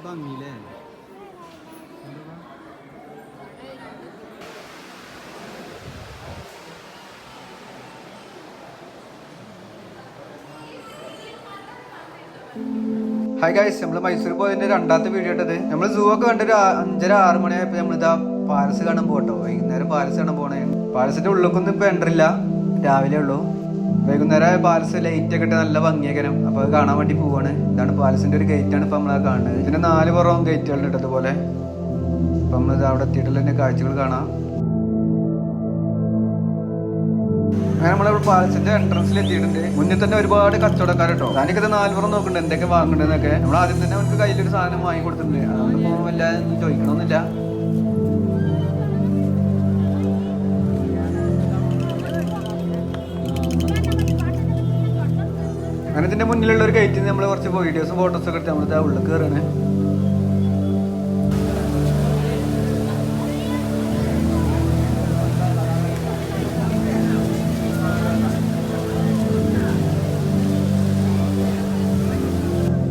ഭംഗിയില്ലേ. Hi guys, നമ്മൾ മൈസൂർ പോയതിന്റെ രണ്ടാമത്തെ വീഡിയോ ഇട്ടത്. നമ്മൾ സൂ ഒക്കെ കണ്ടൊരു 5:30-6 മണിയായപ്പോ നമ്മളിതാ പാലസ് കാണാൻ പോട്ടോ. വൈകുന്നേരം പാലസ് കാണാൻ പോണേ. പാലസിന്റെ ഉള്ളിലേക്കൊന്നും ഇപ്പൊ എൻ്റർ ഇല്ല, രാവിലെ ഉള്ളൂ. വൈകുന്നേരം പാലസ് ലൈറ്റ് ഒക്കെ ഇട്ട് നല്ല ഭംഗിയാക്കണം. അപ്പൊ അത് കാണാൻ വേണ്ടി പോവാണ്. ഇതാണ് പാലസിന്റെ ഒരു ഗേറ്റ് ആണ് ഇപ്പൊ നമ്മളത് കാണുന്നത്. ഇതിന് 4 പുറവും ഗേറ്റുകളുണ്ട് ഇട്ടതുപോലെ. അപ്പൊ നമ്മൾ അവിടെ എത്തിയിട്ടുള്ള കാഴ്ചകൾ കാണാം. അങ്ങനെ നമ്മളെ പാലസിന്റെ എൻട്രൻസിൽ എത്തിയിട്ടുണ്ട്. മുന്നിൽ തന്നെ ഒരുപാട് കച്ചവടക്കാരട്ടോ. താനിക്കത് 4 പുറം നോക്കുന്നുണ്ട് എന്തൊക്കെ വാങ്ങണ്ടെന്നൊക്കെ. നമ്മൾ ആദ്യം തന്നെ അവർക്ക് കയ്യിലൊരു സാധനം വാങ്ങി കൊടുത്തിട്ടുണ്ട്. അതുകൊണ്ട് വല്ല ചോദിക്കണമെന്നില്ല. അങ്ങനെ ഇതിന്റെ മുന്നിലുള്ള ഒരു ഗേറ്റിൽ നിന്ന് നമ്മൾ കുറച്ച് വീഡിയോസും ഫോട്ടോസും ഒക്കെ എടുത്ത് നമ്മളിത് ഉള്ളിൽ കയറാണ്.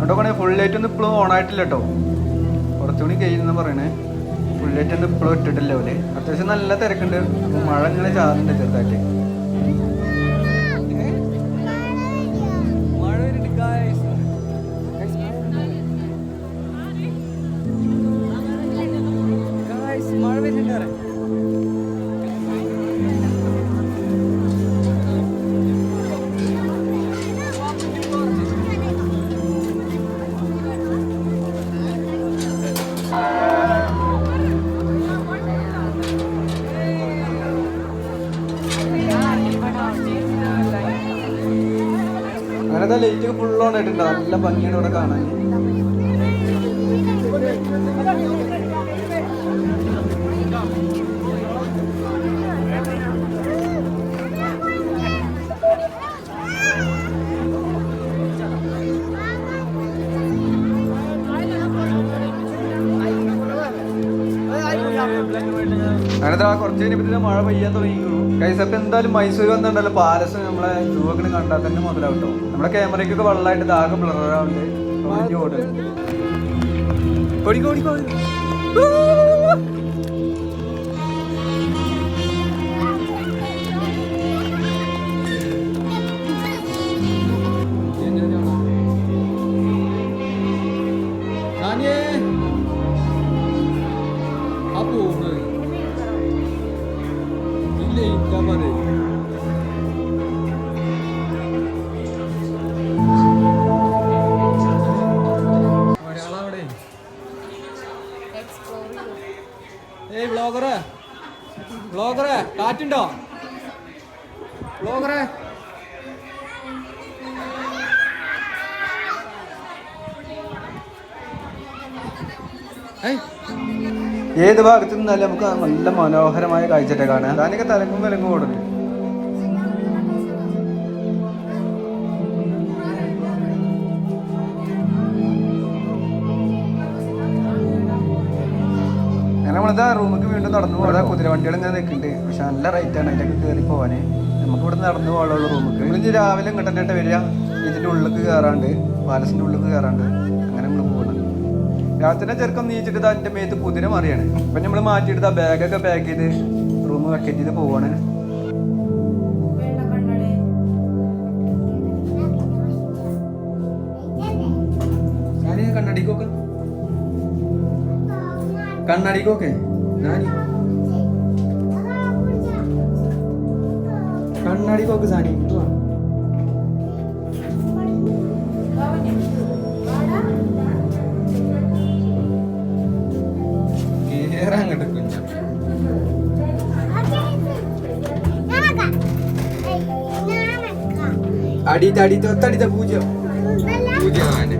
അതുകൊണ്ടാണ് ഫുൾ ലൈറ്റ് ഒന്നും ഇപ്പോഴും ഓൺ ആയിട്ടില്ല കേട്ടോ. കുറച്ചുകൂടി കഴിയുന്ന പറയണേ. ഫുൾ ലൈറ്റ് ഒന്നും ഇപ്പോഴും ഇട്ടിട്ടില്ല പോലെ. അത്യാവശ്യം നല്ല തിരക്കുണ്ട്. മഴ ഇങ്ങനെ ചാറുന്നുണ്ട് ചെറുതായിട്ട്. അങ്ങനത്തെ ലൈറ്റ് ഒക്കെ ഫുൾ ഓൺ ആയിട്ടുണ്ട്. നല്ല ഭംഗിയാണ് ഇവിടെ കാണാൻ. അങ്ങനത്തെ കുറച്ച് കഴിഞ്ഞപ്പോ മഴ പെയ്യാൻ തുടങ്ങിയുള്ളൂ. കൈസപ്പ് എന്തായാലും മൈസൂർ വന്നിട്ടുണ്ടല്ലോ പാലസ് നമ്മളെ സൂ ഒക്കെ കണ്ടാൽ തന്നെ മുതലാവട്ടോ. നമ്മുടെ ക്യാമറയ്ക്കൊക്കെ വെള്ളമായിട്ട് ആകെ ബ്ലറാവുണ്ട്. ബ്ലോഗറെ കാറ്റുണ്ടോ? ബ്ലോഗറെ ഏത് ഭാഗത്തു നിന്നാലും നമുക്ക് നല്ല മനോഹരമായ കാഴ്ചയൊക്കെ കാണാം. താനൊക്കെ തലങ്ങും വിലങ്ങും ഓടുന്നു. നമ്മളിതാ റൂമിലേക്ക് വീണ്ടും നടന്നു പോകാം. കുതിരവണ്ടികൾ ഇങ്ങനെ നിൽക്കുന്നുണ്ട്. പക്ഷെ നല്ല റേറ്റാണ് അതിലേക്ക് കയറി പോകാൻ. നമുക്ക് ഇവിടെ നടന്നു പോകാനുള്ള റൂമിലേക്ക്. നമ്മളിത് രാവിലെ ഇങ്ങോട്ട് വരിക. ഇതിൻ്റെ ഉള്ളിലേക്ക് കയറാണ്ട്, പാലസിൻ്റെ ഉള്ളിലേക്ക് കയറാണ്ട് അങ്ങനെ നമ്മൾ പോകണം. രാത്രി ചെറുക്കം നീച്ചിട്ട് അതിൻ്റെ മേത്ത് കുതിര മറിയാണ്. അപ്പം നമ്മൾ മാറ്റിയിട്ട് ആ ബാഗൊക്കെ പാക്ക് ചെയ്ത് റൂം വെക്കറ്റ് ചെയ്ത് പോവാണ്. കണ്ണടിക്കൊക്കെ കണ്ണടിക്കൊക്കെ സാനി കണ്ണടിക്കൊക്കെ സാനി കേറാങ്ങട്ട് കുഞ്ഞ അടിത്ത പൂജ പൂജാന്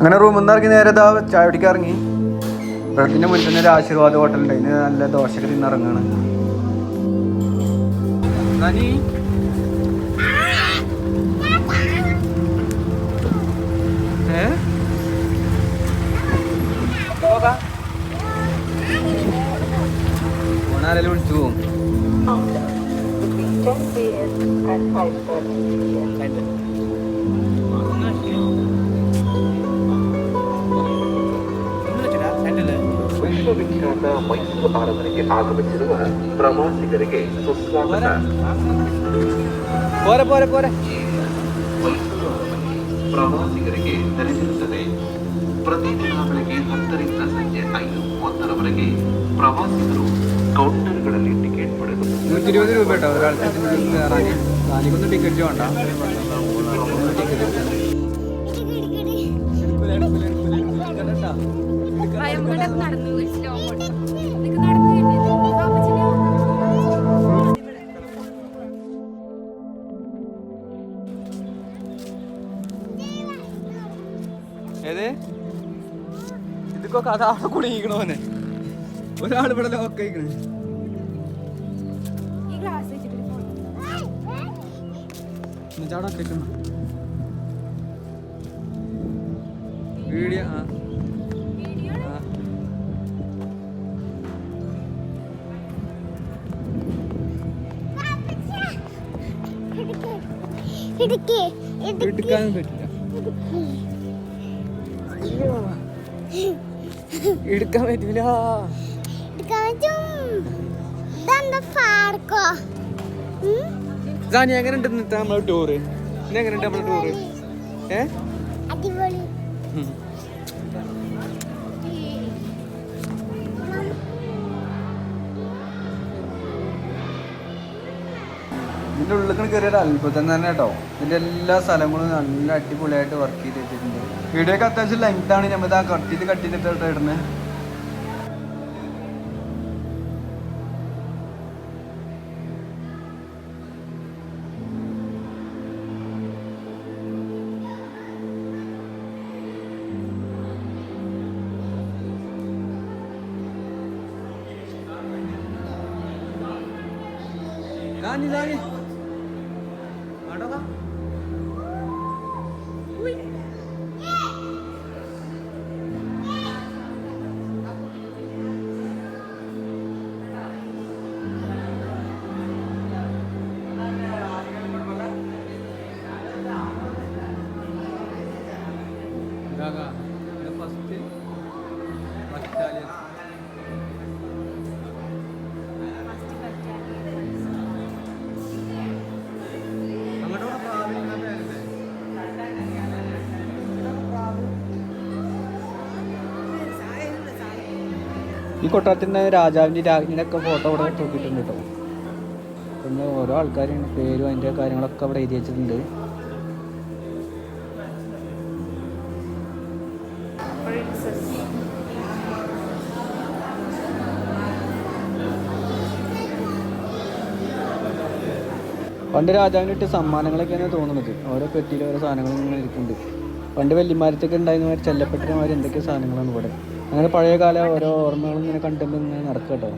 അങ്ങനെ റൂമിൽ നിന്ന് ഇറങ്ങി നേരെ ചായ പിടിക്കാൻ ഇറങ്ങി. ഇവിടത്തിന്റെ മുന്നിൽ തന്നെ ഒരു ആശീർവാദ് ഹോട്ടലുണ്ട്. അതിന് നല്ല ദോശയൊക്കെ തിന്നിറങ്ങാണ്. ഓണാരെല്ലാം വിളിച്ചു പോകും. ವಿಶ್ವವಿಖ್ಯಾತ ಮೈಸೂರು ಅರಮನೆಗೆ ಆಗಮಿಸಿರುವ ಪ್ರವಾಸಿಗರಿಗೆ ಸುಸ್ವಾಗತ. ಮೈಸೂರು ಪ್ರವಾಸಿಗರಿಗೆ ತೆರೆದಿರುತ್ತದೆ. ಪ್ರತಿದಿನ ಬೆಳಗ್ಗೆ 10ರಿಂದ ಸಂಜೆ 5:30ರವರೆಗೆ ಪ್ರವಾಸಿಗರು കൗണ്ടറുകളിൽ ടിക്കറ്റ് പಡೆದು 120 രൂപ കേട്ടോ ഒരാൾക്ക് കയറാൻ. നാലിക്കൊന്നും ടിക്കറ്റ് വേണ്ട. ഏത് ഇതൊക്കെ അതാ കുടുങ്ങിക്കണോനെ. ഒരാൾ ഇവിടെ ലോക്ക് ആയിക്കണേ. വീഡിയോ എടുക്കാനും പറ്റില്ല. എടുക്കാൻ പറ്റില്ല. ജാനി എങ്ങനെയുണ്ട് ഇന്നത്തെ നമ്മളെ ടൂറ്? എങ്ങനെയുണ്ട് നമ്മളെ ടൂറ്? ഇതിൻ്റെ ഉള്ളിൽ കയറിയൊരു അത്ഭുതം തന്നെ കേട്ടോ. ഇതിൻ്റെ എല്ലാ സ്ഥലങ്ങളും നല്ല അടിപൊളിയായിട്ട് വർക്ക് ചെയ്ത് വെച്ചിട്ടുണ്ട്. വീഡിയോ ഒക്കെ അത്യാവശ്യം ലെങ്താണ്. നമ്മൾ ആ കട്ട് ചെയ്തിട്ട് ഇടുന്നത്. ഈ കൊട്ടാരത്തിൻ്റെ രാജാവിൻ്റെ രാജ്ഞിയുടെ ഒക്കെ ഫോട്ടോ ഇവിടെ തൂക്കിയിട്ടുണ്ട് കേട്ടോ. പിന്നെ ഓരോ ആൾക്കാരും പേരും അതിൻ്റെ കാര്യങ്ങളൊക്കെ അവിടെ എഴുതി വെച്ചിട്ടുണ്ട്. പണ്ട് രാജാവിന് കിട്ടിയ സമ്മാനങ്ങളൊക്കെയാണ് തോന്നുന്നത്. ഓരോ പെട്ടിയിൽ ഓരോ സാധനങ്ങൾ ഇങ്ങനെ ഇരിക്കുന്നുണ്ട്. പണ്ട് വല്യമാരത്തൊക്കെ ഉണ്ടായിരുന്നമാർ ചെല്ലപ്പെട്ടമാർ എന്തൊക്കെ സാധനങ്ങളാണ് ഇവിടെ. അങ്ങനെ പഴയകാല ഓരോ ഓർമ്മകളും ഇങ്ങനെ കണ്ടുകൊണ്ട് ഇങ്ങനെ നടക്കുക കേട്ടോ.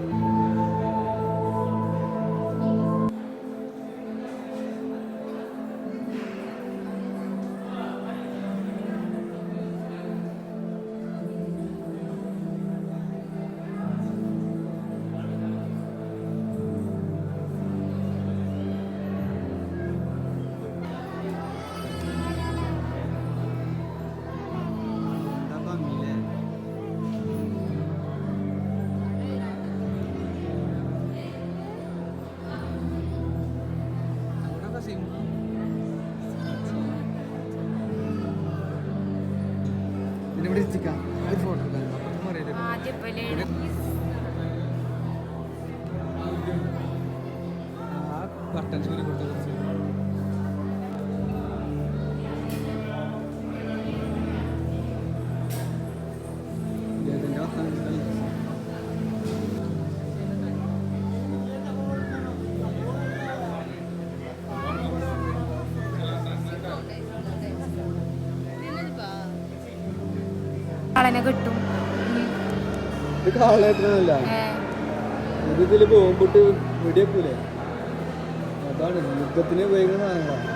കിട്ടും. ഇത് കാളേട്ടനല്ല ഇതില് ബോംബിട്ട് വെടിയേക്കൂലേ അതാണ് യുദ്ധത്തിന് ഉപയോഗിക്കുന്ന സാധനങ്ങളാണ്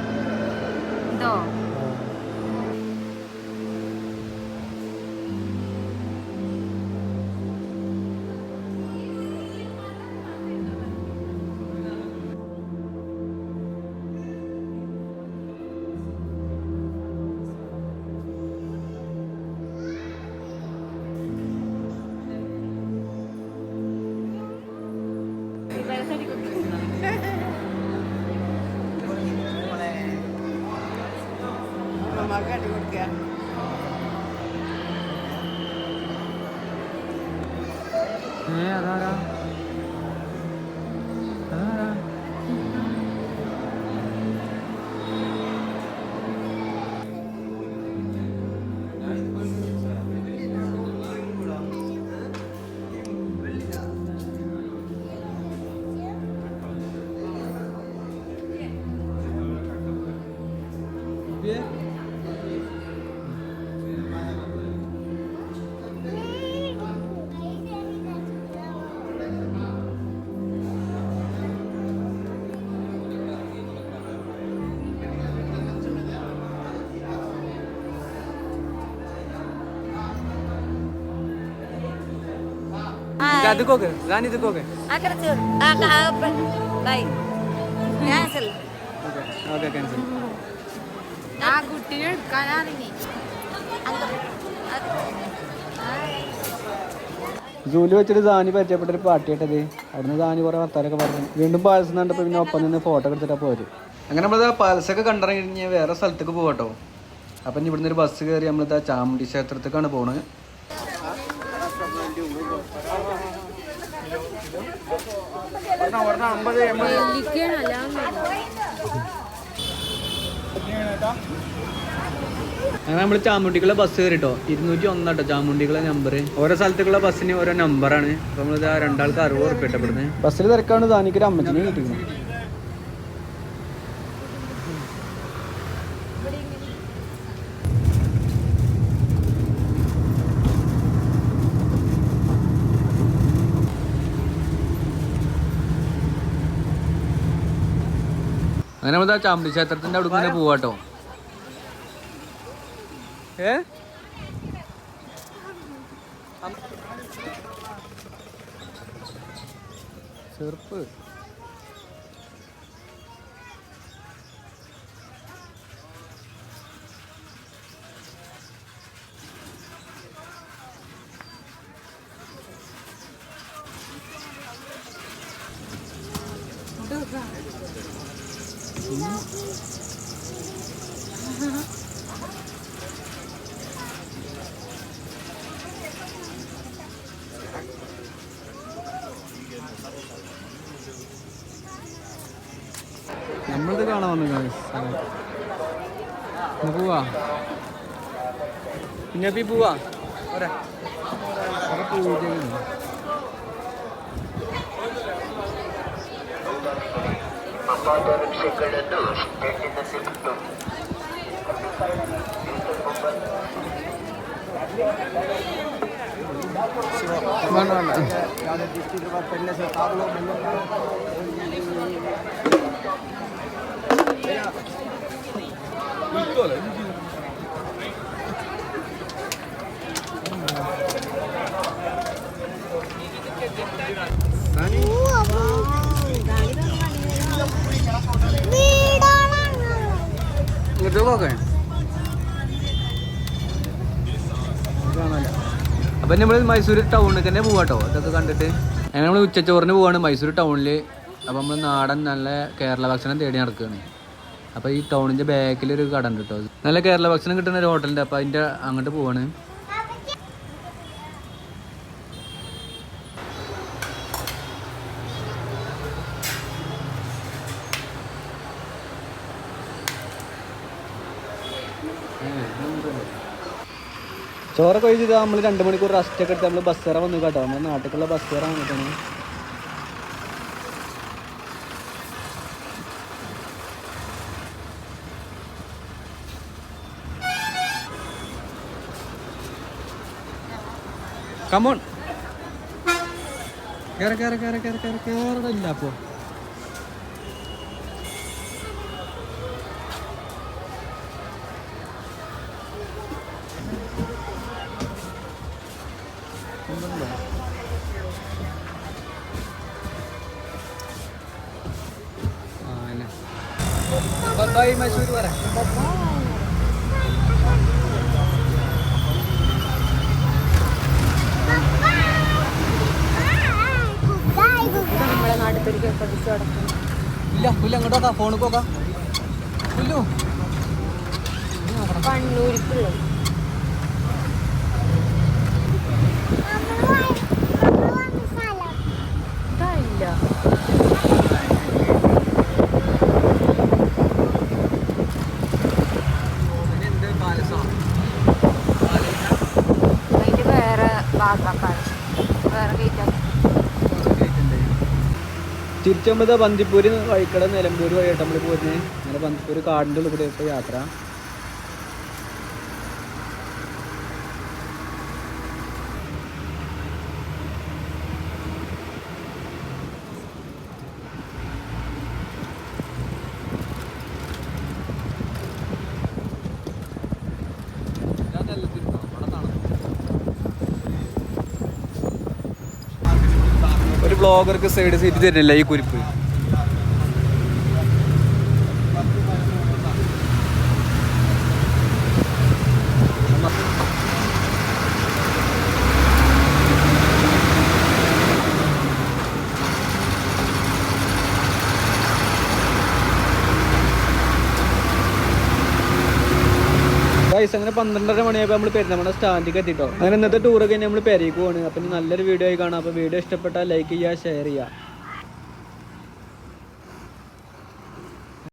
അതാരാ അതാരാ കുട്ടിയെ എടുക്കാനാണെങ്കിൽ ജൂലി വെച്ചിട്ട് ദാനി പരിചയപ്പെട്ടൊരു പാട്ടിയിട്ടത് അവിടുന്ന് ദാനി കുറെ വർത്താനൊക്കെ പറഞ്ഞു വീണ്ടും പാലസ് കണ്ടപ്പോൾ പിന്നെ ഒപ്പം നിന്ന് ഫോട്ടോ എടുത്തിട്ടാ പോയത് അങ്ങനെ നമ്മളിതാ പാലസൊക്കെ കണ്ടിറങ്ങി വേറെ സ്ഥലത്തേക്ക് പോകട്ടോ അപ്പം ഇവിടുന്ന് ഒരു ബസ് കയറി നമ്മളിതാ ചാമുണ്ഡി ക്ഷേത്രത്തേക്കാണ് പോണത് അങ്ങനെ നമ്മൾ ചാമുണ്ടിക്കുള്ള ബസ് കയറിട്ടോ 201 കേട്ടോ ചാമുണ്ടിക്കുള്ള നമ്പർ ഓരോ സ്ഥലത്തേക്കുള്ള ബസ്സിന് ഓരോ നമ്പറാണ് അപ്പൊ നമ്മളിത് രണ്ടാൾക്ക് 60 ഉറുപ്പിക ഇട്ടപ്പെടുന്നത് ബസ്സിൽ തിരക്കാണ് ദാനിക്കൊരു അമ്മച്ചിനെ കിട്ടിക്കുന്നത് അങ്ങനെ നമ്മളിതാ ചാമുണ്ടി ക്ഷേത്രത്തിന്റെ അവിടെ ഇങ്ങനെ പോവാട്ടോ ചെറുപ്പ് നമ്മളിത് കാണാൻ വന്നു പോവാ പിന്നെ പോവാ പൂജ അപ്പൊ നമ്മള് മൈസൂർ ടൗണിലേക്ക് തന്നെ പോവാട്ടോ ഇതൊക്കെ കണ്ടിട്ട് അങ്ങനെ നമ്മൾ ഉച്ചച്ചോറിന് പോവാണ് മൈസൂർ ടൗണിൽ അപ്പൊ നമ്മള് നാടൻ നല്ല കേരള ഭക്ഷണം തേടി നടക്കുകയാണ് അപ്പൊ ഈ ടൗണിന്റെ ബാക്കിലൊരു കട ഉണ്ട് കേട്ടോ നല്ല കേരള ഭക്ഷണം കിട്ടുന്ന ഒരു ഹോട്ടലുണ്ട് അപ്പൊ അതിന്റെ അങ്ങോട്ട് പോവാണ് ചോറൊക്കെ ഒഴിച്ചിട്ട് നമ്മൾ 2 മണിക്കൂർ റെസ്റ്റ് ഒക്കെ എടുത്ത് നമ്മൾ ബസ് കയറാൻ വന്നു കേട്ടോ നമ്മുടെ നാട്ടിലേക്കുള്ള ബസ് കയറാൻ വന്നിട്ടാണ് കമോൺ കേറില്ല അപ്പോ ബൈ മൈസൂർ വരാം. നമ്മളെ നാട്ടിലേക്ക് പഠിച്ചു നടക്കും. ഇല്ല പുല്ല അങ്ങോട്ട് ഫോണിൽ നോക്കാം. പുല്ലു കണ്ണൂരിക്കുള്ളത് ഇല്ല. അതിന് വേറെ ഭാഗക്കാണ് വേറെ കയറ്റാൻ. തിരിച്ചുമ്പത് ബന്ദിപ്പൂര് വഴിക്കട നിലമ്പൂർ വഴിയായിട്ട് നമ്മൾ പോയിരുന്നത്. അങ്ങനെ ബന്ദിപ്പൂര് കാടിൻ്റെ ഉള്ളിൽ കൂടെ ഇപ്പോൾ യാത്ര. ഒരു ബ്ലോഗർക്ക് സൈഡ് സീറ്റ് തരില്ല ഈ കുരിപ്പ്. അങ്ങനെ 12:30 മണിയായപ്പോൾ നമ്മൾ പെരുന്തമണ്ണ സ്റ്റാൻഡിലേക്ക് എത്തിട്ടോ. അങ്ങനെ ഇന്നത്തെ ടൂറൊക്കെ നമ്മൾ പെരേക്ക് പോവാണ്. അപ്പം നല്ലൊരു വീഡിയോ ആയി കാണാം. അപ്പോൾ വീഡിയോ ഇഷ്ടപ്പെട്ടാൽ ലൈക്ക് ചെയ്യുക, ഷെയർ ചെയ്യുക.